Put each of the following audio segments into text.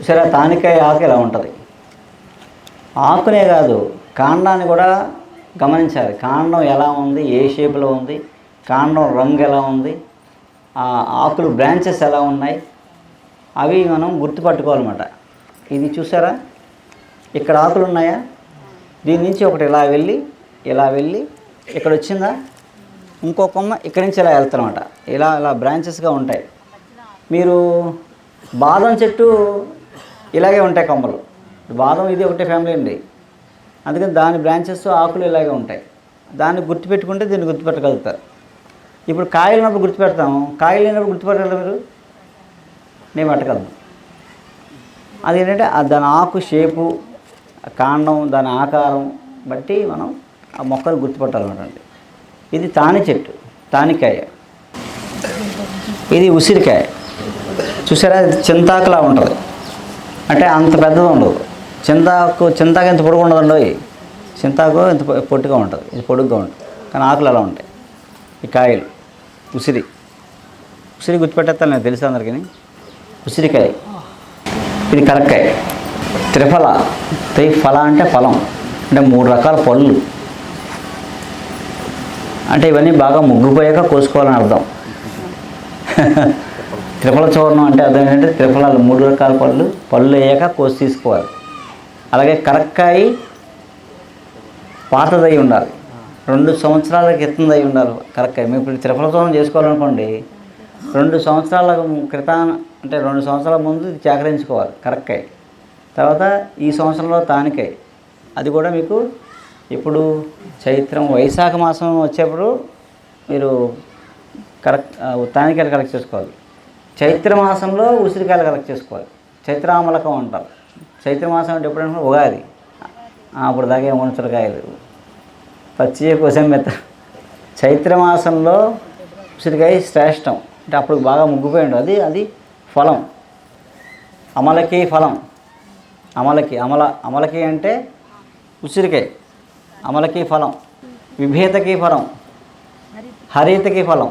సరే, తానికాయ ఆకు ఇలా ఉంటుంది. ఆకునే కాదు, కాండాన్ని కూడా గమనించాలి. కాండం ఎలా ఉంది, ఏ షేప్లో ఉంది, కాండం రంగు ఎలా ఉంది, ఆ ఆకులు బ్రాంచెస్ ఎలా ఉన్నాయి, అవి మనం గుర్తుపట్టుకోవాలన్నమాట. ఇది చూసారా, ఇక్కడ ఆకులు ఉన్నాయా, దీని నుంచి ఒకటి ఇలా వెళ్ళి ఇక్కడ వచ్చిందా, ఇంకో కొమ్మ ఇక్కడి నుంచి ఇలా వెళ్తారన్నమాట. ఇలా బ్రాంచెస్గా ఉంటాయి. మీరు బాదం చెట్టు ఇలాగే ఉంటాయి కొమ్మలు. బాదం ఇది ఒకటే ఫ్యామిలీ అండి, అందుకని దాని బ్రాంచెస్ ఆకులు ఇలాగే ఉంటాయి. దాన్ని గుర్తుపెట్టుకుంటే దీన్ని గుర్తుపెట్టగలుగుతారు. ఇప్పుడు కాయలు ఉన్నప్పుడు గుర్తుపెడతాము, కాయలు లేనప్పుడు గుర్తుపెట్టగలరు మీరు? నేను పట్టగలను. అదేంటంటే దాని ఆకు షేపు, కాండం, దాని ఆకారం బట్టి మనం ఆ మొక్కను గుర్తుపట్టాలన్నమాట. ఇది తాని చెట్టు, తానికాయ. ఇది ఉసిరికాయ. చూసారా, చింతాకులా ఉంటుంది, అంటే అంత పెద్దది ఉండదు. చింతాకు ఎంత పొడుగు ఉండదండి. చింతాకు ఇంత పొట్టిగా ఉంటుంది, ఇది పొడుగ్గా ఉంటుంది, కానీ ఆకులు అలా ఉంటాయి. ఈ కాయలు ఉసిరి గుర్తుపెట్టేస్తాను, నేను తెలుసు అందరికీ. ఉసిరికాయ. ఇది కరక్కాయ. త్రిఫల. త్రిఫల అంటే ఫలం, అంటే 3 రకాల పళ్ళు. అంటే ఇవన్నీ బాగా ముగ్గిపోయాక కోసుకోవాలని అర్థం. త్రిఫల చూర్ణం అంటే అర్థం ఏంటంటే త్రిఫలాలు 3 రకాల పళ్ళు అయ్యాక కోసి తీసుకోవాలి. అలాగే కరక్కాయ పాతదై ఉండాలి, 2 సంవత్సరాల క్రితందై ఉండాలి కరక్కాయ. మీరు ఇప్పుడు త్రిఫల చూర్ణం చేసుకోవాలనుకోండి, 2 సంవత్సరాల క్రితం, అంటే 2 సంవత్సరాల ముందు ఇది సేకరించుకోవాలి కరక్కాయ. తర్వాత ఈ సంవత్సరంలో తానికాయ, అది కూడా మీకు ఇప్పుడు చైత్రం వైశాఖ మాసం వచ్చేప్పుడు మీరు తానికాయలు కలెక్ట్ చేసుకోవాలి. చైత్ర మాసంలో ఉసిరికాయలు కలెక్ట్ చేసుకోవాలి. చైత్రామలకం అంటారు. చైత్రమాసం అంటే ఎప్పుడంటే ఉగాది, అప్పుడు దాకా ఉసిరికాయలు పచ్చి కోసం మెత్త. చైత్రమాసంలో ఉసిరికాయ శ్రేష్టం, అంటే అప్పుడు బాగా ముగ్గిపోయి ఉండదు. అది ఫలం, అమలకి ఫలం. అమలకి అంటే ఉసిరికాయ, అమలకి ఫలం. విభేతకి ఫలం, హరితకి ఫలం.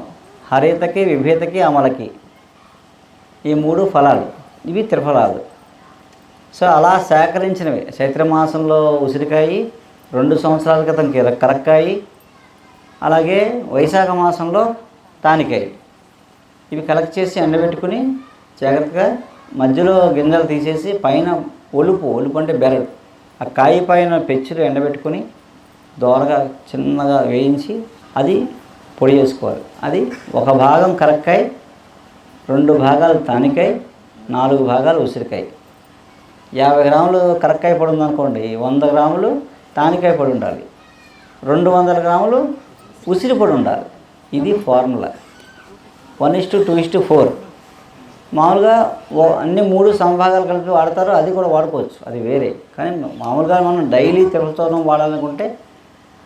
హరితకి, విభేతకి, అమలకి, ఈ 3 ఫలాలు. ఇవి త్రిఫలాలు. సో అలా సేకరించినవి. చైత్రమాసంలో ఉసిరికాయ, 2 సంవత్సరాల క్రితం కరక్కాయ, అలాగే వైశాఖ మాసంలో తానికాయ. ఇవి కలెక్ట్ చేసి ఎండబెట్టుకుని జాగ్రత్తగా మధ్యలో గింజలు తీసేసి పైన ఒలుపు అంటే బెరడు, ఆ కాయ పైన పెచ్చులు ఎండబెట్టుకుని దోరగా చిన్నగా వేయించి అది పొడి చేసుకోవాలి. అది 1 భాగం కరక్కాయ, 2 భాగాలు తానికాయ, 4 భాగాలు ఉసిరికాయ. 50 గ్రాములు కరక్కాయ పొడి ఉందనుకోండి, 100 గ్రాములు తానికాయ పొడి ఉండాలి, 200 గ్రాములు ఉసిరి పొడి ఉండాలి. ఇది ఫార్ములా. 1:2:4. మామూలుగా అన్ని 3 సమభాగాలు కలిపి వాడతారు, అది కూడా వాడుకోవచ్చు, అది వేరే. కానీ మామూలుగా మనం డైలీ త్రిఫల చూర్ణం వాడాలనుకుంటే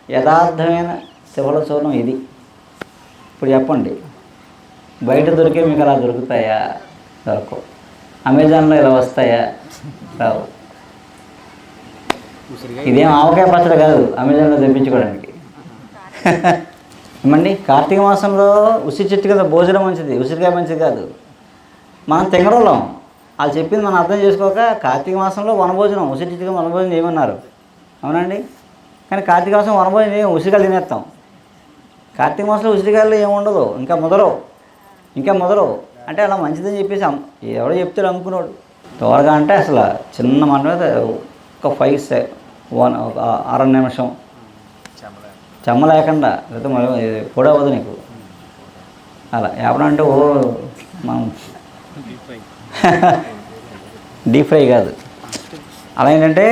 యథార్థమైన త్రిఫల చూర్ణం ఇది. ఇప్పుడు చెప్పండి, బయట దొరికే మీకు అలా దొరుకుతాయా? దొరకవు. అమెజాన్లో ఇలా వస్తాయా? రావు. ఇదేం ఆవకాయ పచ్చడి కాదు అమెజాన్లో తెప్పించుకోవడానికి. ఏమండి, కార్తీక మాసంలో ఉసిరి చెట్టు కదా భోజనం మంచిది, ఉసిరికాయ మంచిది కాదు. మనం తింగరోళ్ళం, వాళ్ళు చెప్పింది మనం అర్థం చేసుకోక కార్తీక మాసంలో వనభోజనం, ఉసిరి చెట్టుగా వనభోజనం చేయమన్నారు. అవునండి, కానీ కార్తీక మాసం వనభోజనం ఏం ఉసిరికాయలు తినేస్తాం. కార్తీక మాసంలో ఉసిరికాయలు ఏముండదు, ఇంకా మొదలవు అంటే అలా మంచిదని చెప్పేసి ఎవడో చెప్తాడు అమ్ముకున్నాడు. త్వరగా అంటే అసలు చిన్న మాట మీద ఒక 6 నిమిషం చెమ్మ లేకుండా, లేకపోతే మళ్ళీ కూడా అవ్వదు నీకు. అలా ఎప్పుడంటే మనం డీప్ ఫ్రై కాదు. అలా ఏంటంటే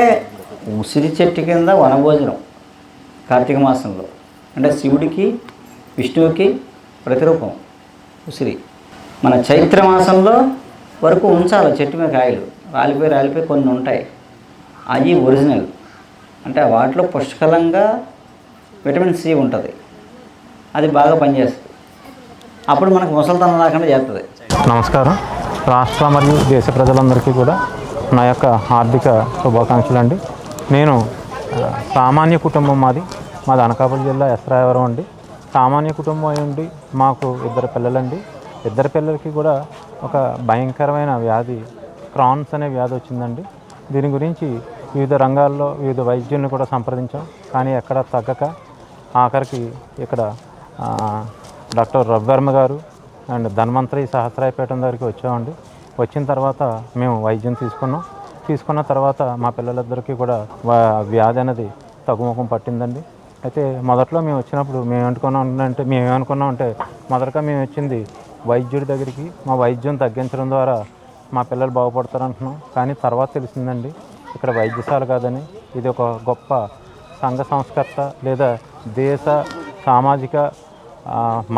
ఉసిరి చెట్టు కింద వనభోజనం కార్తీక మాసంలో, అంటే శివుడికి విష్ణువుకి ప్రతిరూపం ఉసిరి. మన చైత్ర మాసంలో వరకు ఉంచాలి చెట్టు మీద కాయలు, రాలిపోయి కొన్ని ఉంటాయి, అవి ఒరిజినల్. అంటే వాటిలో పుష్కలంగా విటమిన్ సి ఉంటుంది, అది బాగా పనిచేస్తుంది. అప్పుడు మనకు ముసలితనం రాకుండా చేస్తుంది. నమస్కారం. రాష్ట్ర మరియు దేశ ప్రజలందరికీ కూడా నా యొక్క హార్దిక శుభాకాంక్షలు అండి. నేను సామాన్య కుటుంబం, మాది అనకాపల్లి జిల్లా ఎస్రాయవరం అండి. సామాన్య కుటుంబం అయ్యండి, మాకు 2 పిల్లలండి. 2 పిల్లలకి కూడా ఒక భయంకరమైన వ్యాధి క్రాన్స్ అనే వ్యాధి వచ్చిందండి. దీని గురించి వివిధ రంగాల్లో వివిధ వైద్యుల్ని కూడా సంప్రదించాం, కానీ ఎక్కడ తగ్గక ఆఖరికి ఇక్కడ డాక్టర్ రవివర్మ గారు అండ్ ధన్వంతరి సహస్రాయపేట దగ్గరికి వచ్చామండి. వచ్చిన తర్వాత మేము వైద్యం తీసుకున్న తర్వాత మా పిల్లలిద్దరికీ కూడా వ్యాధి అనేది తగ్గుముఖం పట్టిందండి. అయితే మొదట్లో మేము వచ్చినప్పుడు మేమేమనుకున్నామంటే మొదటగా మేము వచ్చింది వైద్యుడి దగ్గరికి, మా వైద్యం తగ్గించడం ద్వారా మా పిల్లలు బాగుపడతారు అంటున్నాం. కానీ తర్వాత తెలిసిందండి ఇక్కడ వైద్యశాల కాదని, ఇది ఒక గొప్ప సంఘ సంస్కర్త లేదా దేశ సామాజిక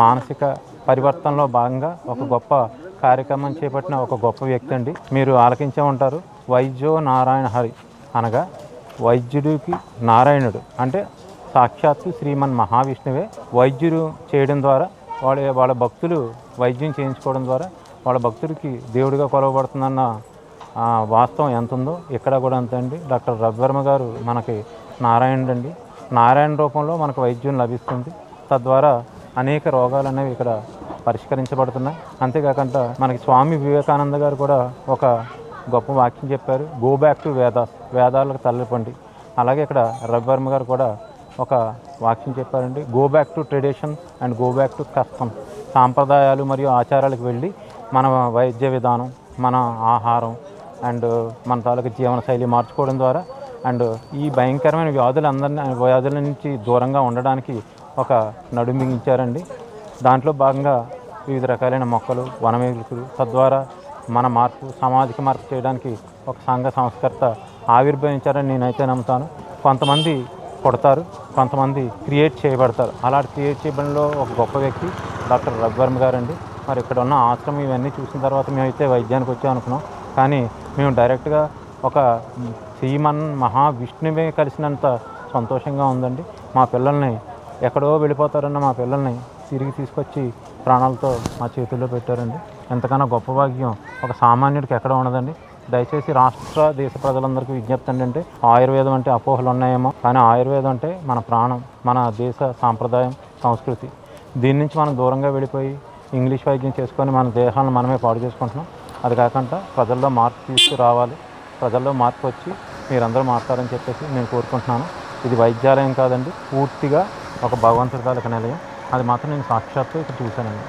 మానసిక పరివర్తనలో భాగంగా ఒక గొప్ప కార్యక్రమం చేపట్టిన ఒక గొప్ప వ్యక్తి అండి. మీరు ఆలకించే ఉంటారు, వైద్యో నారాయణ హరి అనగా వైద్యుడికి నారాయణుడు అంటే సాక్షాత్తు శ్రీమన్ మహావిష్ణువే వైద్యుడు చేయడం ద్వారా వాళ్ళ భక్తులు వైద్యం చేయించుకోవడం ద్వారా వాళ్ళ భక్తుడికి దేవుడిగా కొలవబడుతుందన్న వాస్తవం ఎంత ఉందో ఇక్కడ కూడా అంతే అండి. డాక్టర్ రవివర్మ గారు మనకి నారాయణుడు అండి. నారాయణ రూపంలో మనకు వైద్యం లభిస్తుంది. తద్వారా అనేక రోగాలు అనేవి ఇక్కడ పరిష్కరించబడుతున్నాయి. అంతేకాకుండా మనకి స్వామి వివేకానంద గారు కూడా ఒక గొప్ప వాక్యం చెప్పారు, గో బ్యాక్ టు వేదాలకు తల్లపండి. అలాగే ఇక్కడ రవివర్మ గారు కూడా ఒక వాక్యం చెప్పారండి, go back to traditions and go back to customs. సాంప్రదాయాలు మరియు ఆచారాలకు వెళ్ళి మన వైద్య విధానం, మన ఆహారం అండ్ మన తాలూకు జీవనశైలి మార్చుకోవడం ద్వారా అండ్ ఈ భయంకరమైన వ్యాధుల నుంచి దూరంగా ఉండడానికి ఒక నడుం బిగించారండి. దాంట్లో భాగంగా వివిధ రకాలైన మొక్కలు, వనమేలుకలు, తద్వారా మన సామాజిక మార్పు చేయడానికి ఒక సంఘ సంస్కర్త ఆవిర్భవించారని నేనైతే నమ్ముతాను. కొంతమంది పుడతారు, కొంతమంది క్రియేట్ చేయబడతారు. అలాంటి క్రియేట్ చేయడంలో ఒక గొప్ప వ్యక్తి డాక్టర్ రవివర్మ గారు అండి. మరి ఇక్కడ ఉన్న ఆశ్రమం ఇవన్నీ చూసిన తర్వాత మేమైతే వైద్యానికి వచ్చామనుకున్నాం, కానీ మేము డైరెక్ట్గా ఒక శ్రీమన్ మహావిష్ణువే కలిసినంత సంతోషంగా ఉందండి. మా పిల్లల్ని ఎక్కడో వెళ్ళిపోతారన్న మా పిల్లల్ని తిరిగి తీసుకొచ్చి ప్రాణాలతో మా చేతుల్లో పెట్టారండి. ఎంతకన్నా గొప్ప భాగ్యం ఒక సామాన్యుడికి ఎక్కడ ఉండదండి. దయచేసి రాష్ట్ర దేశ ప్రజలందరికీ విజ్ఞప్తి ఏంటంటే ఆయుర్వేదం అంటే అపోహలు ఉన్నాయేమో, కానీ ఆయుర్వేదం అంటే మన ప్రాణం, మన దేశ సాంప్రదాయం, సంస్కృతి. దీని నుంచి మనం దూరంగా వెళ్ళిపోయి ఇంగ్లీష్ వైద్యం చేసుకొని మన దేహాలను మనమే పాడు చేసుకుంటున్నాం. అది కాకుండా ప్రజల్లో మార్పు తీసుకురావాలి. ప్రజల్లో మార్పు వచ్చి మీరందరూ మారుతారని చెప్పేసి నేను కోరుకుంటున్నాను. ఇది వైద్యాలయం కాదండి, పూర్తిగా ఒక భగవంతుడి తాలూకు నిలయం. అది మాత్రం నేను సాక్షాత్తు ఇక్కడ చూశానండి.